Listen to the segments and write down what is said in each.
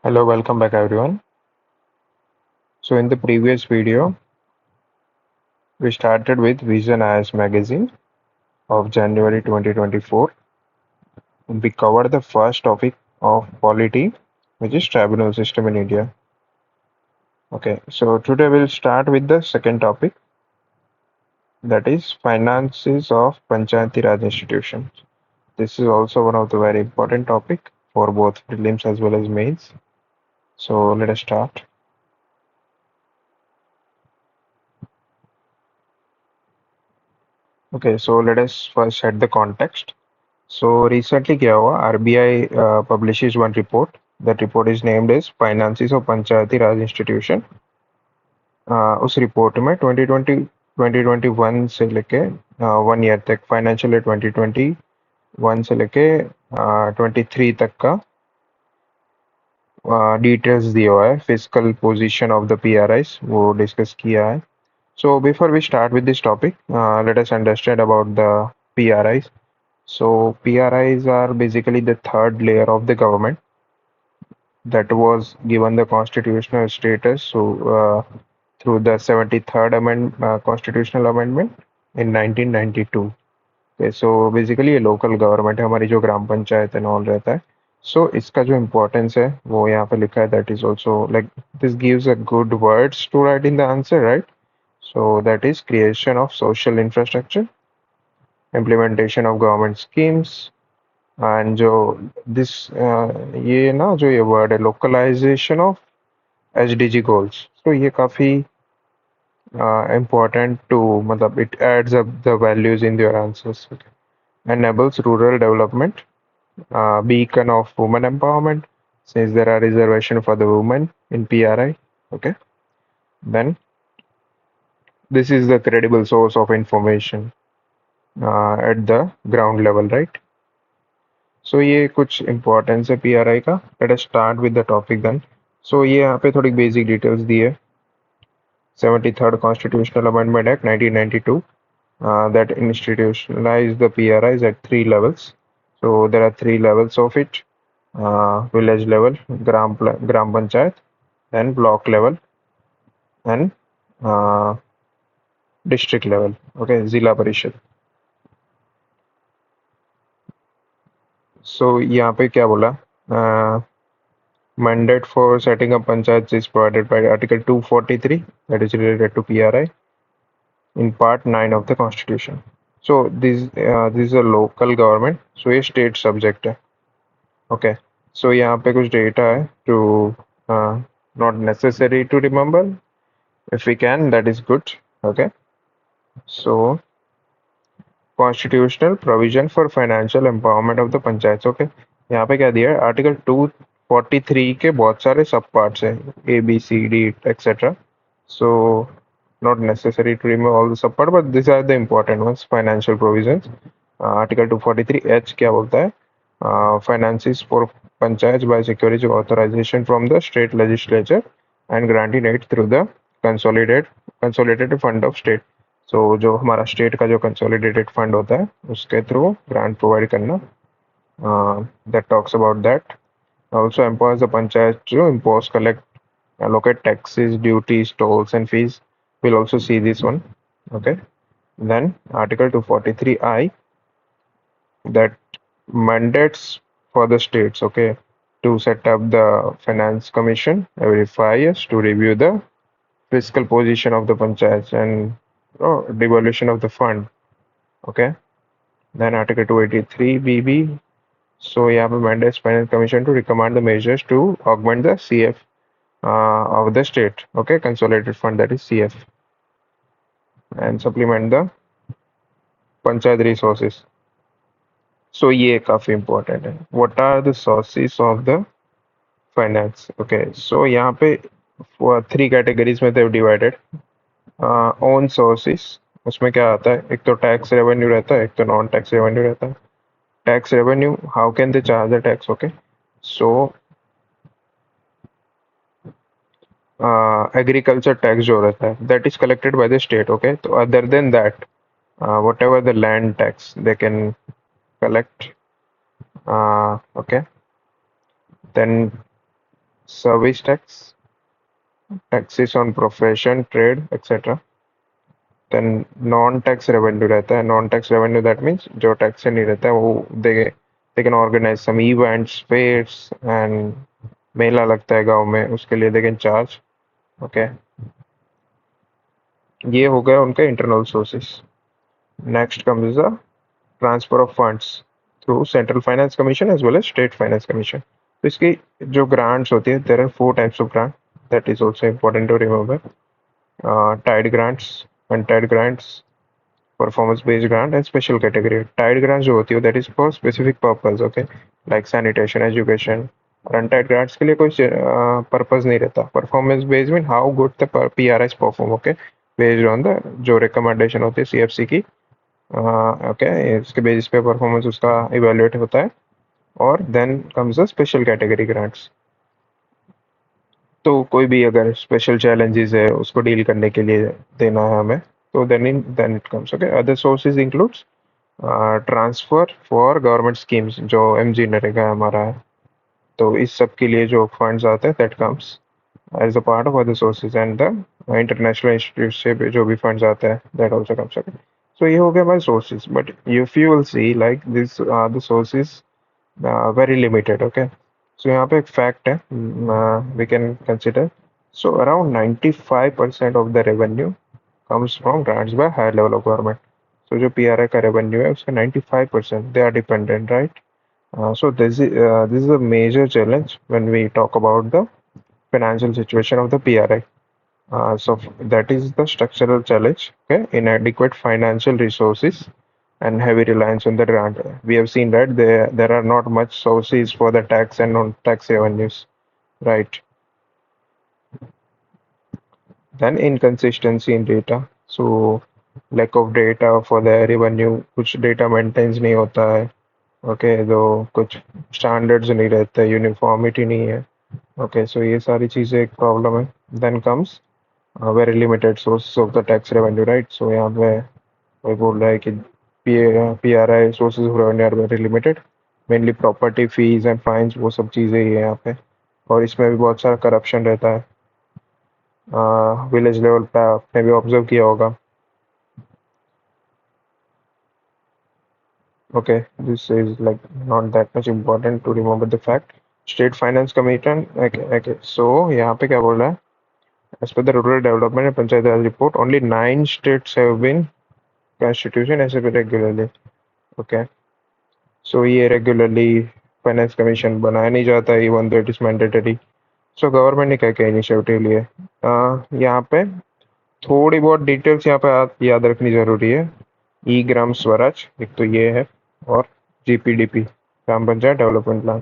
Hello, welcome back everyone. So in the previous video, we started with Vision IAS magazine of January 2024. We covered the first topic of polity, which is tribunal system in India. Okay, so today we'll start with the second topic, that is finances of Panchayati Raj institutions. This is also one of the very important topic for both prelims as well as mains. So let us start. Okay, so let us first set the context. So recently क्या हुआ RBI publishes one report. That report is named as Finances of Panchayati Raj Institution. उस report में 2021 से लेके 1 year तक financial year 2021 से लेके 23 तक का डिटेल्स दिया हुआ है physical position of the PRIs वो डिस्कस किया है. So before we start with this topic, let us understand about the PRIs. So PRIs are basically the third layer of the government that was given the constitutional status through the 73rd constitutional amendment in 1992. Okay, so basically ये local government है हमारी जो ग्राम panchayat and all रहता है. So इसका जो importance है वो यहाँ पे लिखा है, that is also like this gives a good words to write in the answer, right? So that is creation of social infrastructure, implementation of government schemes, and जो दिस ये ना जो ये वर्ड है लोकलाइजेशन ऑफ SDG गोल्स, तो ये काफ़ी important to मतलब it adds up the values in your answers. Enables rural development, beacon of women empowerment since there are reservation for the women in PRI. Okay, then this is the credible source of information at the ground level, right? सो ये कुछ importance है PRI का. Let us start with the topic then. So ये यहाँ पे थोड़ी basic details दी है. 73rd Constitutional Amendment Act 1992 that institutionalized the PRIs at 3 levels. So there are 3 levels of it: village level, gram panchayat, then block level, and uh, district level. Okay, Zila Parishad. So यहाँ पे क्या बोला? Mandate for setting up panchayats is provided by Article 243, that is related to PRI, in Part 9 of the Constitution. So this is a local government, so ये state subject है. Okay, so यहाँ पे कुछ data है to not necessary to remember. If we can, that is good. Okay, so constitutional provision for financial empowerment of the panchayats. Okay, यहाँ पे क्या दिया है? Article 243 के बहुत सारे सब पार्ट्स हैं, A, B, C, D, etc. So not necessary to remember all the sub part, but these are the important ones. Financial provisions. Article 243H क्या बोलता है? Finances for panchayats by securing authorization from the state legislature and granting it through the consolidated fund of state. So जो हमारा state का जो consolidated fund होता है उसके थ्रू ग्रांट प्रोवाइड करना. That talks about that. Also empowers the panchayat to impose, collect, allocate taxes, duties, tolls, and fees. We'll also see this one. Okay. Then Article 243I, that mandates for the states, okay, to set up the finance commission every 5 years to review the fiscal position of the panchayats and devolution of the fund. Okay. Then Article 283BB. So यहाँ पे mandates finance commission to recommend the measures to augment the CF of the state, okay, consolidated fund, that is CF, and supplement the panchayat resources. So ये काफी important है. What are the sources of the finance? Okay, so यहाँ पे 3 categories में they've divided. Own sources, उसमें क्या आता है? एक तो टैक्स रेवेन्यू रहता है, एक तो नॉन टैक्स रेवेन्यू रहता है. Tax revenue, how can they charge the tax? Okay, so agriculture tax जो रहता है, that is collected by the state. Okay, so other than that, whatever the land tax they can collect. Okay, then service tax, taxes on profession, trade, etc. Then non-tax revenue रहता है. Non-tax revenue, that means जो tax से नहीं रहता है वो they can organize some events, fairs and मेला लगता है गांव में, उसके लिए they can charge. Okay, ये हो गया उनका internal sources. Next comes the transfer of funds through Central Finance Commission as well as State Finance Commission. तो इसकी जो grants होती है, there are four types of grant. That is also important to remember. Tied grants, untied grants, performance based grant and special category. Tied grant जो होती है that is for specific purpose, okay, like sanitation, education. और untied grants के लिए कोई purpose नहीं रहता. Performance based mean how good the PRIs perform, okay, based on the जो रिकमेंडेशन होती है सीएफसी की, ओके, इसके बेसिस पे परफॉर्मेंस उसका इवेल्युएट होता है. और then comes the special category grants. तो कोई भी अगर स्पेशल चैलेंजेस है उसको डील करने के लिए देना है हमें, तो then it comes, okay. Other sources includes transfer for government schemes जो एमजी नरेगा हमारा है, तो इस सब के लिए जो फंड्स आते हैं that comes as a part of other sources. And the international institute से जो भी फंड्स आते हैं that also comes, okay. So ये हो गया हमारे sources. But if you will see like this are the sources very limited, okay. So यहाँ पे एक fact है, we can consider. So around 95% of the revenue comes from grants by higher level of government. So जो PRI का revenue है उसका 95% they are dependent, right? So this is a major challenge when we talk about the financial situation of the PRI. So that is the structural challenge, okay, inadequate financial resources and heavy reliance on the grant. We have seen that there are not much sources for the tax and non-tax revenues, right? Then inconsistency in data. So lack of data for the revenue, कुछ data maintains नहीं होता है, okay, तो कुछ standards नहीं रहते, uniformity नहीं है, okay, so ये सारी चीजें एक problem है. Then comes very limited sources of the tax revenue, right? So यहाँ पे कोई बोल रहा है कि PRI sources of revenue are very limited, mainly property fees and fines, वो सब चीज़ें ही है यहाँ पे. और इसमें भी बहुत सारा करप्शन रहता है. विलेज लेवल पे आपने भी ऑब्जर्व किया होगा. Okay, this is like not that much important to remember the fact. State Finance Commission, okay, so यहाँ पे क्या बोल रहा है? As per the Rural Development and Panchayati Raj report, only 9 states have been constitution as regularly. Okay, so ये regularly finance commission बनाया नहीं जाता, even though it is mandatory. So government ने क्या क्या इनिशिएटिव लिए, यहाँ पे थोड़ी बहुत डिटेल्स यहाँ पे याद रखनी जरूरी है. ई ग्राम स्वराज एक तो ये है, और GPDP, gram panchayat development plan.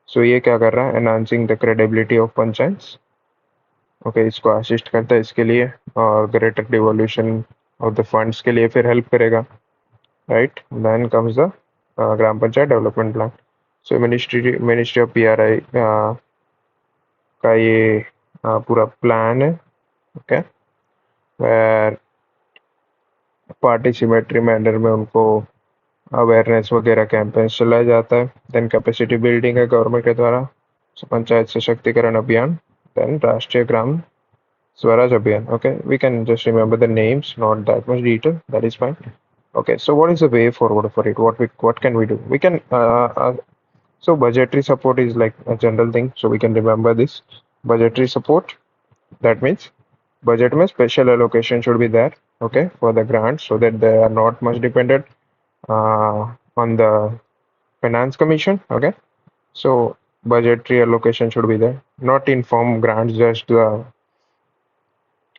So ये क्या कर रहा है, enhancing the credibility of panchayat, okay, इसको असिस्ट करता है इसके लिए, और greater devolution of the funds के लिए फिर हेल्प करेगा, right. Then comes the gram panchayat development plan. So ministry of PRI का ये पूरा प्लान है, ओके, वेर पार्टिसिपेटरी मैनर में उनको अवेयरनेस वगैरह कैंपेन्स चलाया जाता है. देन कैपेसिटी बिल्डिंग है गवर्नमेंट के द्वारा, पंचायत सशक्तिकरण अभियान. देन राष्ट्रीय Gram Swaraj Abhiyan, okay, we can just remember the names, not that much detail, that is fine. Okay, so what is the way forward for it, what can we do? We can so budgetary support is like a general thing, so we can remember this. Budgetary support, that means budget में special allocation should be there, okay, for the grants, so that they are not much dependent on the finance commission, okay. So budgetary allocation should be there, not in form grants, just the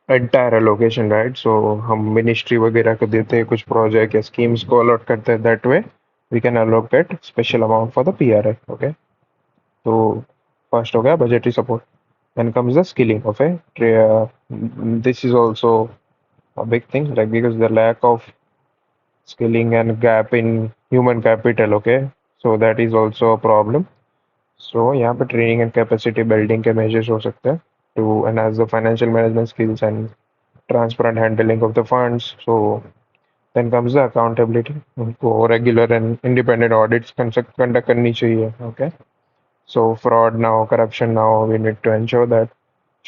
entire allocation, right? So हम ministry वगैरह को देते हैं कुछ project या schemes को allot करते हैं, that way we can allocate special amount for the PRI, okay. तो फर्स्ट हो गया budgetary support. Then comes the skilling, okay. This is also a big thing, like because the lack of skilling and gap in human capital, okay, so that is also a problem. So यहाँ पे training and capacity building के measures हो सकते हैं to enhance the financial management skills and transparent handling of the funds. So then comes the accountability. उनको regular and independent audits conduct करनी चाहिए, okay. So fraud now, corruption now, we need to ensure that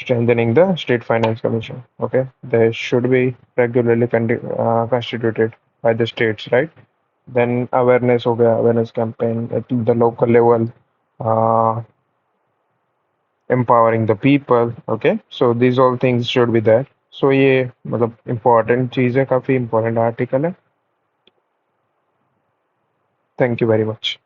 strengthening the state finance commission. Okay, they should be regularly constituted by the states, right? Then awareness हो गया, awareness campaign at the local level, uh, empowering the people. Okay, so these all things should be there. So ये मतलब important चीज़ है, काफी important article है. Thank you very much.